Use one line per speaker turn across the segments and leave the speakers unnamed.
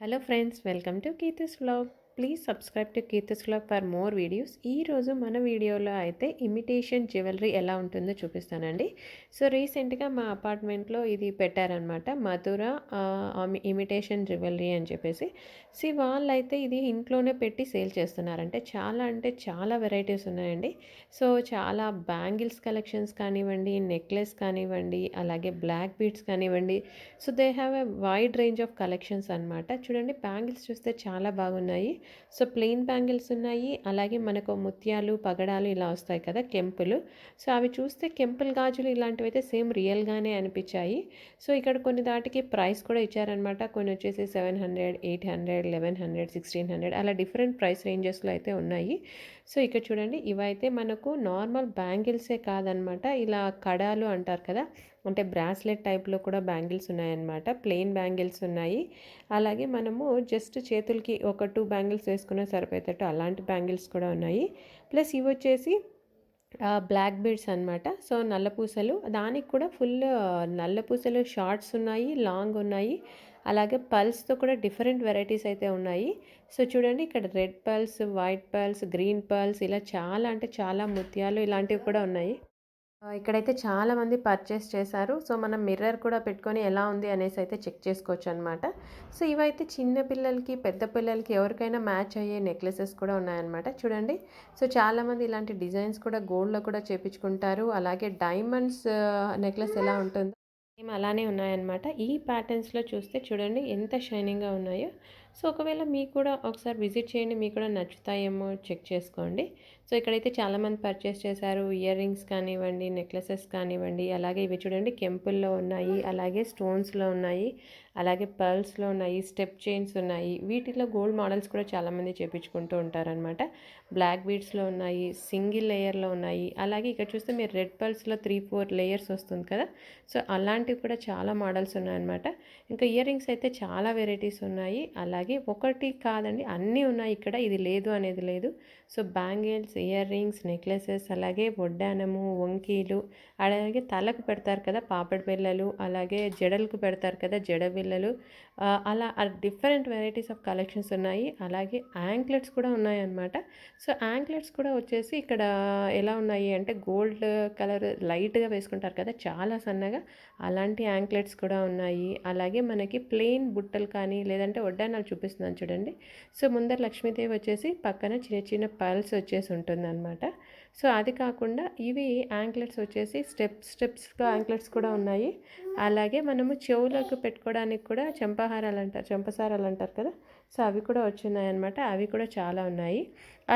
Hello friends, welcome to Keerthi's vlog. Please subscribe to Keerthi's vlog for more videos. ఈరోజు మన వీడియోలో అయితే ఇమిటేషన్ జ్యువెలరీ ఎలా ఉంటుందో చూపిస్తానండి. సో రీసెంట్గా మా అపార్ట్మెంట్లో ఇది పెట్టారనమాట, మధుర ఇమిటేషన్ జ్యువెలరీ అని చెప్పేసి. వాళ్ళైతే ఇది ఇంట్లోనే పెట్టి సేల్ చేస్తున్నారంటే అంటే చాలా వెరైటీస్ ఉన్నాయండి. సో చాలా బ్యాంగిల్స్ కలెక్షన్స్ కానివ్వండి, నెక్లెస్ కానివ్వండి, అలాగే బ్లాక్ బీడ్స్ కానివ్వండి. So they have a wide range of collections అనమాట. చూడండి, బ్యాంగిల్స్ చూస్తే చాలా బాగున్నాయి. సో ప్లెయిన్ బ్యాంగిల్స్ ఉన్నాయి, అలాగే మనకు ముత్యాలు పగడాలు ఇలా వస్తాయి కదా, కెంపులు. సో అవి చూస్తే కెంపుల్ గాజులు ఇలాంటివి అయితే సేమ్ రియల్గానే అనిపించాయి. సో ఇక్కడ కొన్ని దాటికి ప్రైస్ కూడా ఇచ్చారనమాట. కొన్ని వచ్చేసి 700, 800, 1100, 1600 అలా డిఫరెంట్ ప్రైస్ రేంజెస్లో అయితే ఉన్నాయి. సో ఇక్కడ చూడండి, ఇవైతే మనకు నార్మల్ బ్యాంగిల్సే కాదనమాట, ఇలా కడాలు అంటారు కదా, అంటే బ్రాస్లెట్ టైప్లో కూడా బ్యాంగిల్స్ ఉన్నాయన్నమాట. ప్లెయిన్ బ్యాంగిల్స్ ఉన్నాయి, అలాగే మనము జస్ట్ చేతులకి ఒక 2 బ్యాంగిల్స్ వేసుకున్నా సరిపోయేటట్టు అలాంటి బ్యాంగిల్స్ కూడా ఉన్నాయి. ప్లస్ ఇవి వచ్చేసి బ్లాక్ బీడ్స్ అనమాట. సో నల్లపూసలు, దానికి కూడా ఫుల్ నల్లపూసలు షార్ట్స్ ఉన్నాయి, లాంగ్ ఉన్నాయి, అలాగే పర్ల్స్తో కూడా డిఫరెంట్ వెరైటీస్ అయితే ఉన్నాయి. సో చూడండి, ఇక్కడ red pearls, white pearls, green pearls, ఇలా చాలా అంటే చాలా ముత్యాలు ఇలాంటివి కూడా ఉన్నాయి. ఇక్కడైతే చాలామంది పర్చేస్ చేశారు. సో మనం మిర్రర్ కూడా పెట్టుకొని ఎలా ఉంది అనేసి అయితే చెక్ చేసుకోవచ్చు అనమాట. సో ఇవైతే చిన్న పిల్లలకి, పెద్ద పిల్లలకి ఎవరికైనా మ్యాచ్ అయ్యే నెక్లెసెస్ కూడా ఉన్నాయన్నమాట. చూడండి, సో చాలామంది ఇలాంటి డిజైన్స్ కూడా గోల్డ్లో కూడా చేపించుకుంటారు. అలాగే డైమండ్స్ నెక్లెస్ ఎలా ఉంటుందో సేమ్ అలానే ఉన్నాయన్నమాట. ఈ ప్యాటర్న్స్లో చూస్తే చూడండి ఎంత షైనింగ్గా ఉన్నాయో. సో ఒకవేళ మీకు కూడా ఒకసారి విజిట్ చేయండి, మీకు కూడా నచ్చుతాయేమో చెక్ చేసుకోండి. సో ఇక్కడైతే చాలామంది పర్చేస్ చేశారు. ఇయర్ రింగ్స్ కానివ్వండి, నెక్లెసెస్ కానివ్వండి, అలాగే ఇవి చూడండి కెంపుల్లో ఉన్నాయి, అలాగే స్టోన్స్లో ఉన్నాయి, అలాగే పర్ల్స్లో ఉన్నాయి, స్టెప్ చైన్స్ ఉన్నాయి. వీటిలో గోల్డ్ మోడల్స్ కూడా చాలామంది చేపించుకుంటూ ఉంటారనమాట. బ్లాక్ బీడ్స్లో ఉన్నాయి, సింగిల్ లేయర్లో ఉన్నాయి, అలాగే ఇక్కడ చూస్తే మీరు రెడ్ పర్ల్స్లో 3-4 లేయర్స్ వస్తుంది కదా. సో అలాంటివి కూడా చాలా మోడల్స్ ఉన్నాయన్నమాట. ఇంకా ఇయర్ రింగ్స్ అయితే చాలా వెరైటీస్ ఉన్నాయి, అలాగే ఒకటి కాదండి అన్నీ ఉన్నాయి ఇక్కడ, ఇది లేదు అనేది లేదు. So bangles, ear rings, necklaces, అలాగే వడ్డానము, వంకీలు, అలాగే తలకు పెడతారు కదా పాపడి బిళ్ళలు, అలాగే జడలకు పెడతారు కదా జడ బిళ్ళలు, అలా డిఫరెంట్ వెరైటీస్ ఆఫ్ కలెక్షన్స్ ఉన్నాయి. అలాగే యాంక్లెట్స్ కూడా ఉన్నాయన్నమాట. సో యాంక్లెట్స్ కూడా వచ్చేసి ఇక్కడ ఎలా ఉన్నాయి అంటే గోల్డ్ కలర్ లైట్గా వేసుకుంటారు కదా చాలా సన్నగా, అలాంటి యాంక్లెట్స్ కూడా ఉన్నాయి. అలాగే మనకి ప్లెయిన్ బుట్టలు కానీ లేదంటే వడ్డానాలు చూపిస్తున్నాను చూడండి. సో ముందర లక్ష్మీదేవి వచ్చేసి పక్కన చిన్న చిన్న పర్ల్స్ వచ్చేసి ఉంటుందన్నమాట. సో అది కాకుండా ఇవి యాంక్లెట్స్ వచ్చేసి స్టెప్స్గా యాంక్లెట్స్ కూడా ఉన్నాయి. అలాగే మనము చెవులకు పెట్టుకోవడానికి కూడా చెంపసారాలు అంటారు కదా, సో అవి కూడా వచ్చున్నాయన్నమాట. అవి కూడా చాలా ఉన్నాయి.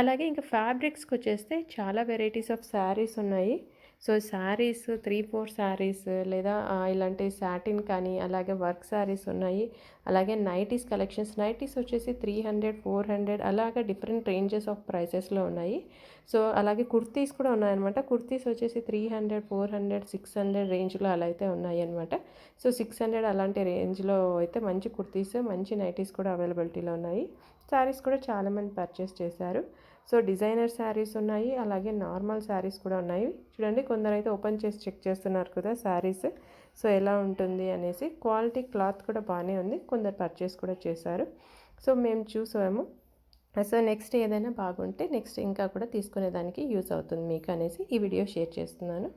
అలాగే ఇంకా ఫ్యాబ్రిక్స్కి వచ్చేస్తే చాలా వెరైటీస్ ఆఫ్ శారీస్ ఉన్నాయి. సో శారీస్ 3-4 శారీస్ లేదా ఇలాంటి సాటిన్ కానీ, అలాగే వర్క్ శారీస్ ఉన్నాయి. అలాగే నైటీస్ కలెక్షన్స్, నైటీస్ వచ్చేసి 300, 400 అలాగే డిఫరెంట్ రేంజెస్ ఆఫ్ ప్రైసెస్లో ఉన్నాయి. సో అలాగే కుర్తీస్ కూడా ఉన్నాయన్నమాట. కుర్తీస్ వచ్చేసి 300, 400, 600 రేంజ్లో అలా అయితే ఉన్నాయి అనమాట. సో 600 అలాంటి రేంజ్లో అయితే మంచి కుర్తీస్, మంచి నైటీస్ కూడా అవైలబిలిటీలో ఉన్నాయి. శారీస్ కూడా చాలామంది పర్చేస్ చేశారు. సో డిజైనర్ శారీస్ ఉన్నాయి, అలాగే నార్మల్ శారీస్ కూడా ఉన్నాయి. చూడండి, కొందరైతే ఓపెన్ చేసి చెక్ చేస్తున్నారు కదా శారీస్, సో ఎలా ఉంటుంది అనేసి. క్వాలిటీ క్లాత్ కూడా బాగానే ఉంది, కొందరు పర్చేస్ కూడా చేశారు. సో మేము చూసాము. సో నెక్స్ట్ ఏదైనా బాగుంటే నెక్స్ట్ ఇంకా కూడా తీసుకునేదానికి యూజ్ అవుతుంది మీకు అనేసి ఈ వీడియో షేర్ చేస్తున్నాను.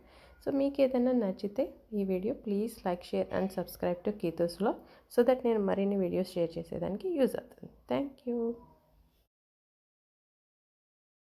సో మీకు ఏదైనా నచ్చితే ఈ video please like, share and subscribe to కీతోస్లో, సో దట్ నేను మరిన్ని వీడియోస్ షేర్ చేసేదానికి యూజ్ అవుతుంది. Thank you.